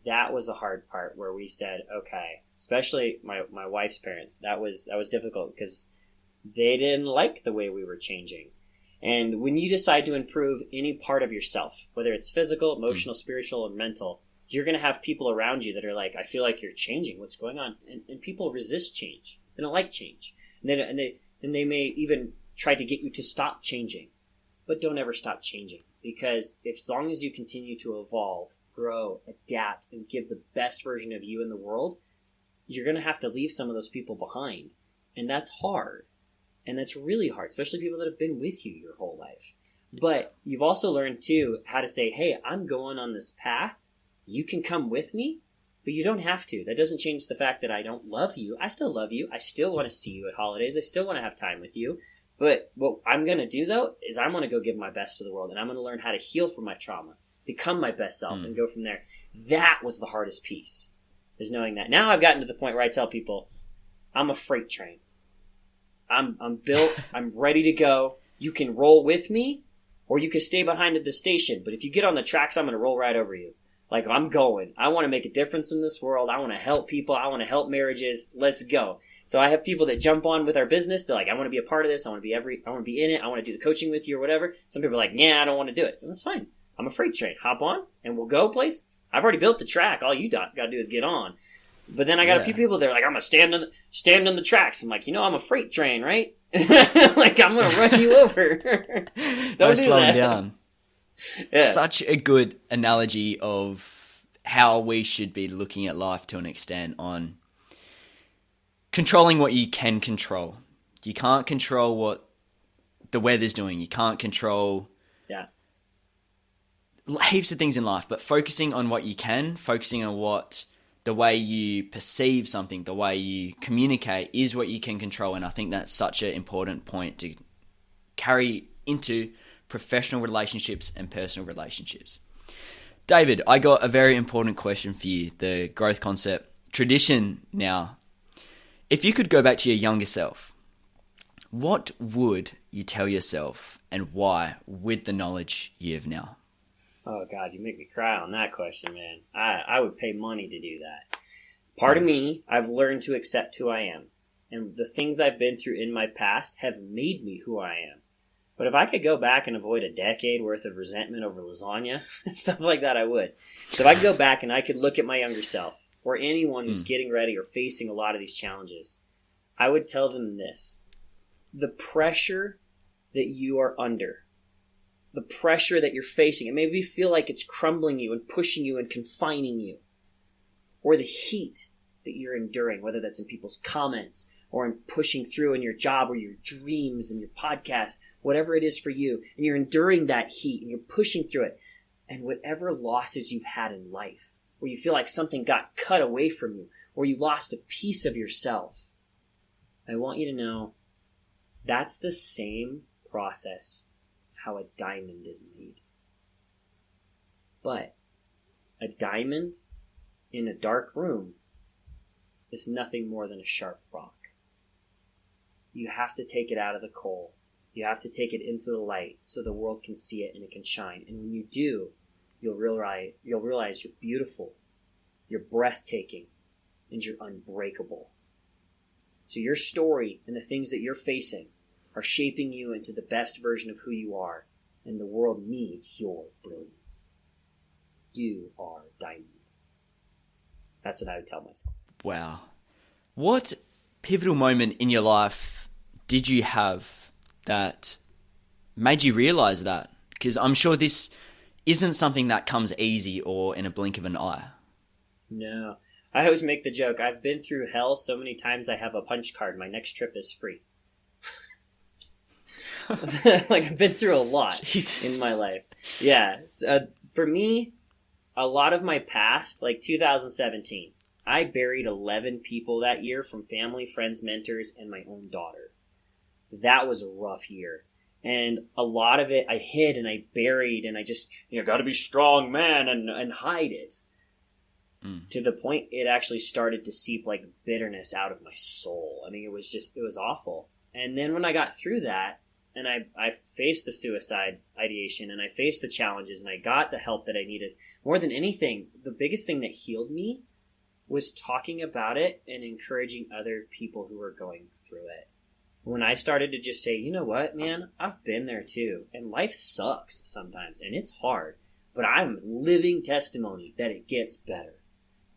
That was a hard part where we said, okay, especially my wife's parents, that was difficult because they didn't like the way we were changing. And when you decide to improve any part of yourself, whether it's physical, emotional, spiritual, or mental, you're going to have people around you that are like, I feel like you're changing. What's going on? And people resist change. They don't like change. And they may even try to get you to stop changing. But don't ever stop changing. Because as long as you continue to evolve, grow, adapt, and give the best version of you in the world, you're going to have to leave some of those people behind. And that's hard. And that's really hard, especially people that have been with you your whole life. But you've also learned, too, how to say, hey, I'm going on this path. You can come with me, but you don't have to. That doesn't change the fact that I don't love you. I still love you. I still want to see you at holidays. I still want to have time with you. But what I'm going to do, though, is I'm going to go give my best to the world, and I'm going to learn how to heal from my trauma, become my best self, and go from there. That was the hardest piece, is knowing that. Now I've gotten to the point where I tell people, I'm a freight train. I'm built. I'm ready to go. You can roll with me, or you can stay behind at the station. But if you get on the tracks, I'm going to roll right over you. Like, I'm going. I want to make a difference in this world. I want to help people. I want to help marriages. Let's go. So I have people that jump on with our business. They're like, I want to be a part of this. I want to be in it. I want to do the coaching with you or whatever. Some people are like, nah, I don't want to do it. And that's fine. I'm a freight train. Hop on and we'll go places. I've already built the track. All you got to do is get on. But then I got a few people that are like, I'm going to stand on the tracks. I'm like, I'm a freight train, right? Like, I'm going to run you over. Don't do that. Down. Yeah. Such a good analogy of how we should be looking at life to an extent on controlling what you can control. You can't control what the weather's doing. You can't control heaps of things in life, but focusing on what you can, focusing on what the way you perceive something, the way you communicate is what you can control. And I think that's such an important point to carry into professional relationships and personal relationships. David, I got a very important question for you. The growth concept, tradition now. If you could go back to your younger self, what would you tell yourself and why with the knowledge you have now? Oh, God, you make me cry on that question, man. I would pay money to do that. Part of me, I've learned to accept who I am. And the things I've been through in my past have made me who I am. But if I could go back and avoid a decade worth of resentment over lasagna, stuff like that, I would. So if I could go back and I could look at my younger self, or anyone who's getting ready or facing a lot of these challenges, I would tell them this. The pressure that you are under, the pressure that you're facing, it maybe feel like it's crumbling you and pushing you and confining you, or the heat that you're enduring, whether that's in people's comments or in pushing through in your job or your dreams and your podcast, whatever it is for you, and you're enduring that heat and you're pushing through it, and whatever losses you've had in life, where you feel like something got cut away from you, or you lost a piece of yourself, I want you to know that's the same process of how a diamond is made. But a diamond in a dark room is nothing more than a sharp rock. You have to take it out of the coal. You have to take it into the light so the world can see it and it can shine. And when you do, you'll realize you're beautiful, you're breathtaking, and you're unbreakable. So your story and the things that you're facing are shaping you into the best version of who you are, and the world needs your brilliance. You are diamond. That's what I would tell myself. Wow. What pivotal moment in your life did you have that made you realize that? Because I'm sure this isn't something that comes easy or in a blink of an eye. No. I always make the joke, I've been through hell so many times I have a punch card. My next trip is free. Like, I've been through a lot in my life. Yeah. So, for me, a lot of my past, like 2017, I buried 11 people that year, from family, friends, mentors, and my own daughter. That was a rough year. And a lot of it I hid and I buried, and I just, got to be strong, man, and hide it. To the point it actually started to seep like bitterness out of my soul. I mean, it was awful. And then when I got through that, and I faced the suicide ideation, and I faced the challenges, and I got the help that I needed, more than anything, the biggest thing that healed me was talking about it and encouraging other people who were going through it. When I started to just say, you know what, man, I've been there too, and life sucks sometimes, and it's hard, but I'm living testimony that it gets better.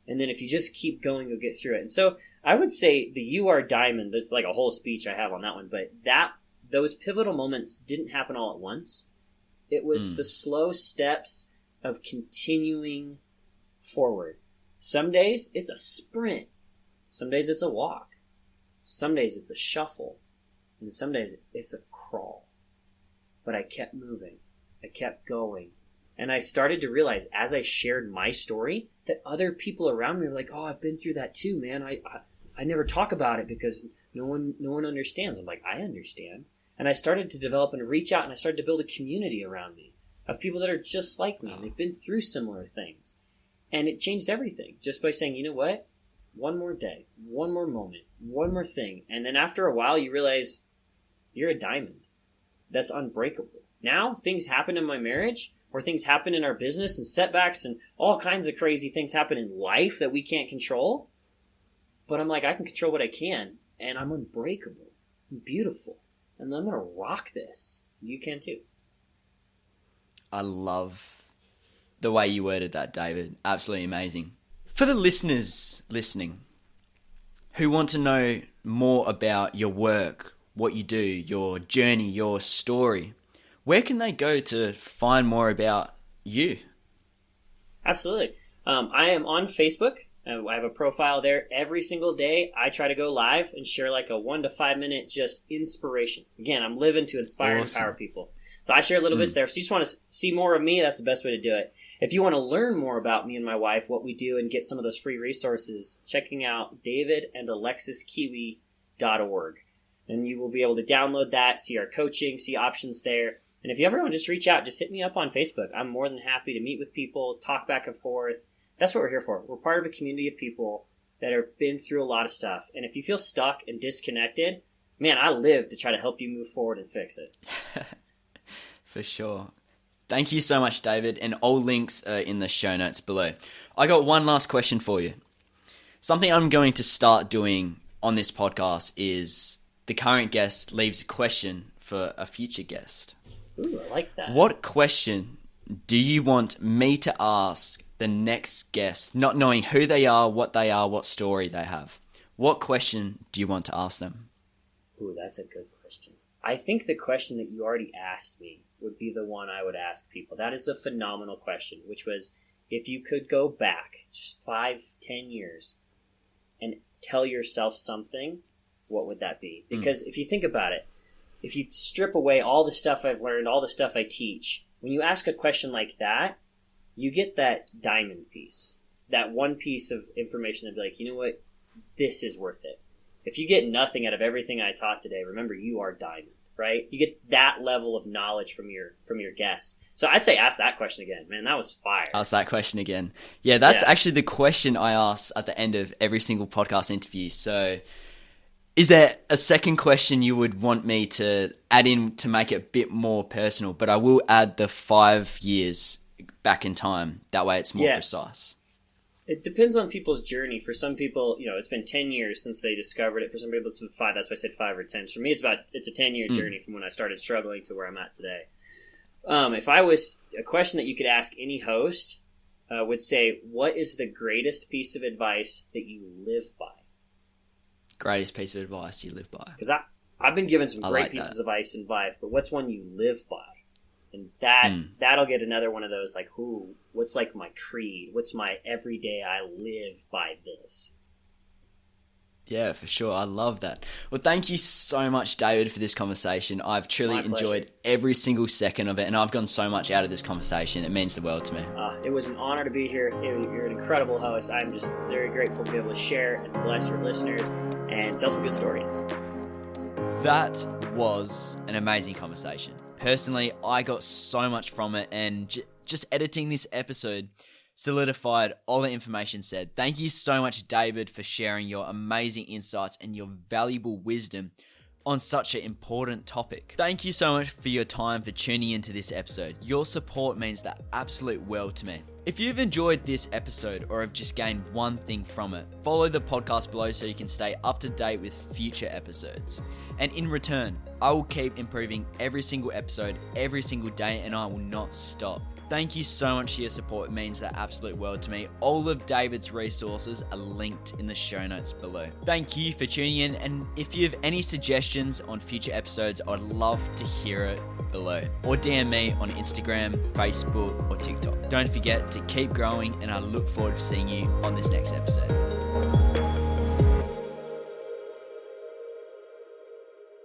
And then if you just keep going, you'll get through it. And so I would say the You Are Diamond, that's like a whole speech I have on that one, but those pivotal moments didn't happen all at once. It was the slow steps of continuing forward. Some days it's a sprint. Some days it's a walk. Some days it's a shuffle. And some days it's a crawl. But I kept moving. I kept going. And I started to realize as I shared my story that other people around me were like, oh, I've been through that too, man. I never talk about it because no one understands. I'm like, I understand. And I started to develop and reach out, and I started to build a community around me of people that are just like me. And they've been through similar things. And it changed everything just by saying, you know what? One more day, one more moment, one more thing. And then after a while, you realize you're a diamond. That's unbreakable. Now, things happen in my marriage, or things happen in our business, and setbacks, and all kinds of crazy things happen in life that we can't control. But I'm like, I can control what I can, and I'm unbreakable. I'm beautiful. And I'm going to rock this. You can too. I love the way you worded that, David. Absolutely amazing. For the listeners listening who want to know more about your work, what you do, your journey, your story, where can they go to find more about you? Absolutely. I am on Facebook I have a profile there. Every single day, I try to go live and share like a 1 to 5 minute just inspiration. Again, I'm living to inspire and empower people. So I share little bits there. So you just want to see more of me, that's the best way to do it. If you want to learn more about me and my wife, what we do, and get some of those free resources, checking out davidandaLexisKiwi.org. And you will be able to download that, see our coaching, see options there. And if you ever want to just reach out, just hit me up on Facebook. I'm more than happy to meet with people, talk back and forth. That's what we're here for. We're part of a community of people that have been through a lot of stuff. And if you feel stuck and disconnected, man, I live to try to help you move forward and fix it. For sure. Thank you so much, David. And all links are in the show notes below. I got one last question for you. Something I'm going to start doing on this podcast is the current guest leaves a question for a future guest. Ooh, I like that. What question do you want me to ask the next guest, not knowing who they are, what story they have? What question do you want to ask them? Ooh, that's a good question. I think the question that you already asked me would be the one I would ask people. That is a phenomenal question, which was, if you could go back just 5-10 years and tell yourself something, what would that be? Because if you think about it, if you strip away all the stuff I've learned, all the stuff I teach, when you ask a question like that, you get that diamond piece, that one piece of information that'd be like, you know what, this is worth it. If you get nothing out of everything I taught today, remember, you are diamond, right? You get that level of knowledge from your guests. So I'd say ask that question again. Man, that was fire. Ask that question again. Yeah, that's actually the question I ask at the end of every single podcast interview. So is there a second question you would want me to add in to make it a bit more personal? But I will add the 5 years back in time. That way it's more precise. It depends on people's journey. For some people, it's been 10 years since they discovered it. For some people, it's been 5. That's why I said 5 or 10. For me, it's a 10-year journey from when I started struggling to where I'm at today. If I was a question that you could ask any host, would say, what is the greatest piece of advice that you live by? Greatest piece of advice you live by. Because I've been given some great pieces of advice in life, but what's one you live by? And that'll get another one of those, like, what's like my creed? What's my everyday I live by this? Yeah, for sure. I love that. Well, thank you so much, David, for this conversation. I've truly enjoyed every single second of it, and I've gotten so much out of this conversation. It means the world to me. It was an honor to be here. You're an incredible host. I'm just very grateful to be able to share and bless your listeners and tell some good stories. That was an amazing conversation. Personally, I got so much from it, and just editing this episode solidified all the information said. Thank you so much, David, for sharing your amazing insights and your valuable wisdom on such an important topic. Thank you so much for your time for tuning into this episode. Your support means the absolute world to me. If you've enjoyed this episode or have just gained one thing from it, follow the podcast below so you can stay up to date with future episodes. And in return, I will keep improving every single episode, every single day, and I will not stop. Thank you so much for your support. It means the absolute world to me. All of David's resources are linked in the show notes below. Thank you for tuning in, and if you have any suggestions on future episodes, I'd love to hear it below. Or DM me on Instagram, Facebook, or TikTok. Don't forget to keep growing, and I look forward to seeing you on this next episode.